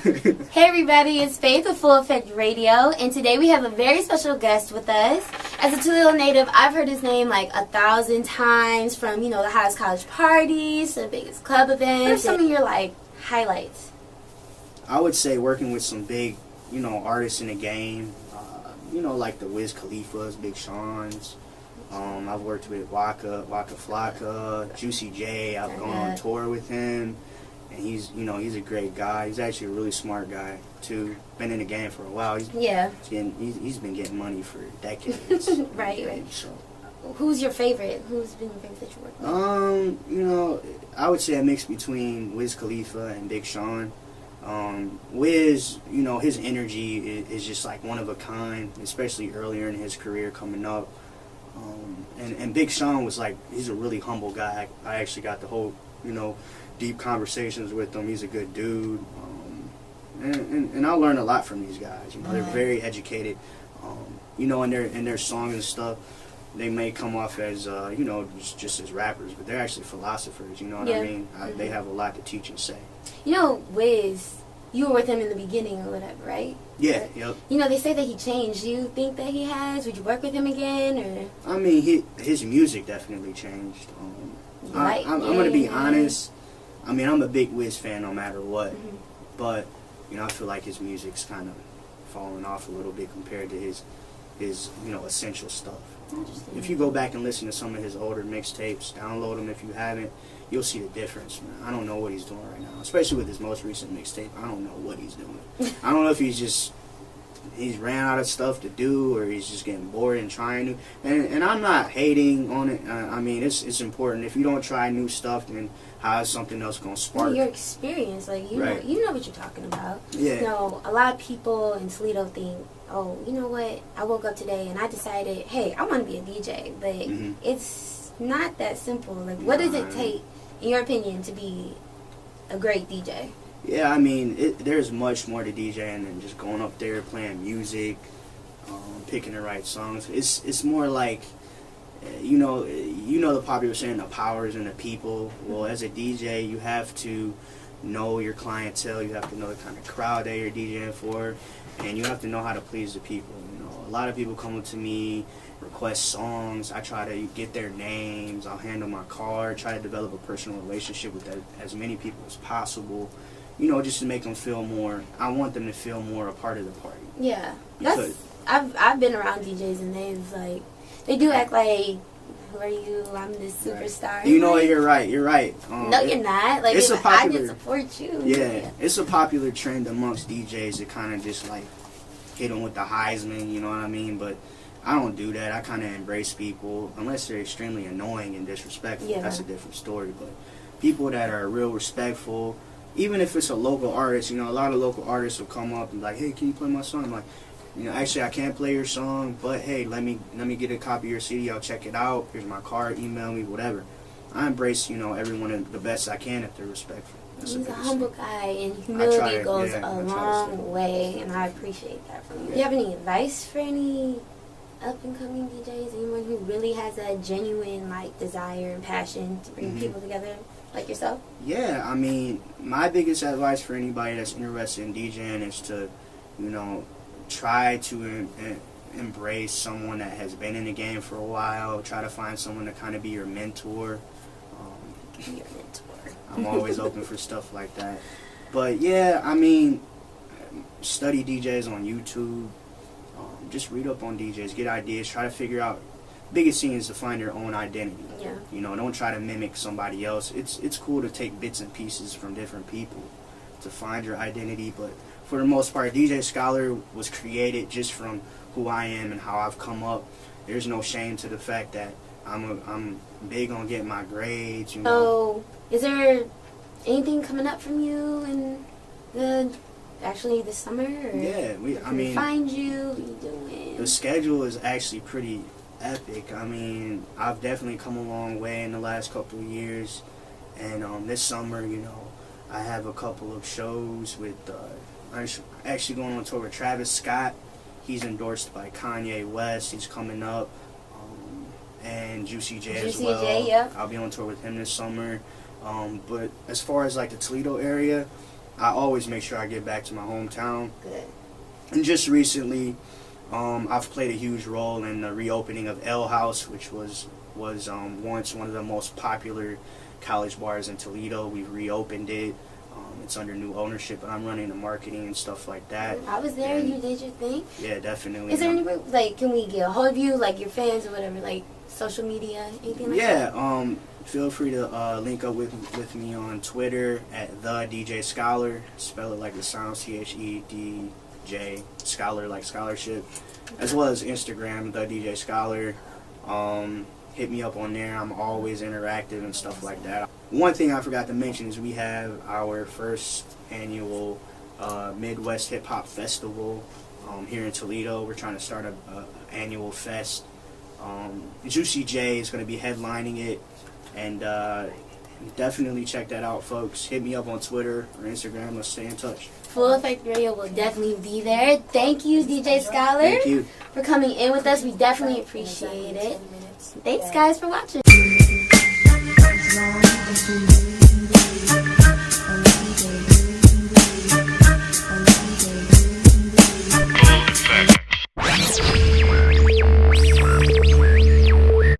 Hey everybody, it's Fayth of Full Effect Radio, and today we have a very special guest with us. As a Toledo native, I've heard his name like 1,000 times, from the hottest college parties to the biggest club events. What are some of your highlights? I would say working with some big, artists in the game. Like the Khalifa's, Big Sean's. I've worked with Waka Flocka, Juicy J. I've gone on tour with him. And he's a great guy. He's actually a really smart guy too. Been in the game for a while. He's been getting money for decades. Right. So, who's your favorite? Who's been your favorite that you worked with? I would say a mix between Wiz Khalifa and Big Sean. Wiz, his energy is just like one of a kind, especially earlier in his career coming up. And Big Sean was he's a really humble guy. I actually got the whole, deep conversations with him. He's a good dude. And I learned a lot from these guys. They're very educated. In their songs and stuff, they may come off as, just as rappers, but they're actually philosophers, you know what I mean? They have a lot to teach and say. Wiz, you were with him in the beginning or whatever, right? Yeah, yep. They say that he changed. Do you think that he has? Would you work with him again? Or? I mean, his music definitely changed. I'm going to be honest. I mean, I'm a big Wiz fan no matter what. Mm-hmm. But, I feel like his music's kind of falling off a little bit compared to his essential stuff. If you go back and listen to some of his older mixtapes, download them if you haven't, you'll see the difference, man. I don't know what he's doing right now, especially with his most recent mixtape. I don't know what he's doing. I don't know if he's ran out of stuff to do, or he's just getting bored and trying new. And I'm not hating on it. I mean, it's important. If you don't try new stuff, then how is something else going to spark? Your experience, you know what you're talking about. Yeah. A lot of people in Toledo think, oh, you know what? I woke up today and I decided, hey, I want to be a DJ, but it's not that simple. What does it take, in your opinion, to be a great DJ? Yeah, I mean, there's much more to DJing than just going up there, playing music, picking the right songs. It's more like, the popular saying, the power is in the people. Well, as a DJ, you have to know your clientele. You have to know the kind of crowd that you're DJing for, and you have to know how to please the people. A lot of people come up to me, request songs. I try to get their names. I'll handle my card. Try to develop a personal relationship with as many people as possible. Just to make them feel more. I want them to feel more a part of the party. Yeah, I've been around DJs and they do act like, who are you? I'm this superstar. Right. You're right. You're right. No, you're not. I did support you. Yeah, it's a popular trend amongst DJs to kind of just hit them with the Heisman. You know what I mean? But I don't do that. I kind of embrace people unless they're extremely annoying and disrespectful. Yeah. That's a different story. But people that are real respectful. Even if it's a local artist, a lot of local artists will come up and be like, hey, can you play my song? I'm like, actually I can't play your song, but hey, let me get a copy of your CD. I'll check it out. Here's my card. Email me, whatever. I embrace, everyone the best I can if they're respectful. He's a humble guy, and humility goes a long way, and I appreciate that from you. Do you have any advice for any up-and-coming DJs? Anyone who really has a genuine desire and passion to bring people together? Like yourself? Yeah, I mean, my biggest advice for anybody that's interested in DJing is to, try to embrace someone that has been in the game for a while. Try to find someone to kind of be your mentor. Be your mentor. I'm always open for stuff like that. But yeah, I mean, study DJs on YouTube. Just read up on DJs, get ideas, try to figure out. Biggest thing is to find your own identity. Yeah. Don't try to mimic somebody else. It's cool to take bits and pieces from different people to find your identity, but for the most part, DJ Scholar was created just from who I am and how I've come up. There's no shame to the fact that I'm big on getting my grades. So, is there anything coming up from you in this summer? Or yeah, I mean, find you. What are you doing? The schedule is actually pretty epic. I mean, I've definitely come a long way in the last couple of years, and this summer, I have a couple of shows with. I'm actually going on tour with Travis Scott. He's endorsed by Kanye West. He's coming up, and Juicy J as well. J, yeah. I'll be on tour with him this summer. But as far as the Toledo area, I always make sure I get back to my hometown. Good. And just recently, I've played a huge role in the reopening of L House, which was once one of the most popular college bars in Toledo. We've reopened it. It's under new ownership, and I'm running the marketing and stuff like that. I was there and you did your thing? Yeah, definitely. Is there any way, like, can we get a hold of you, like your fans or whatever, like social media, anything like that? Yeah, feel free to link up with me on Twitter at the DJ Scholar. Spell it like it sounds, CHEDJ, Scholar like scholarship, as well as Instagram, the DJ Scholar. Hit me up on there. I'm always interactive and stuff like that. One thing I forgot to mention is we have our first annual Midwest Hip Hop Festival here in Toledo. We're trying to start an annual fest. Juicy J is going to be headlining it, and definitely check that out, folks. Hit me up on Twitter or Instagram. Let's stay in touch. Full Effect Radio will definitely be there. Thank you, DJ Scholar, Thank you for coming in with us. We definitely appreciate it. Thanks, guys, for watching.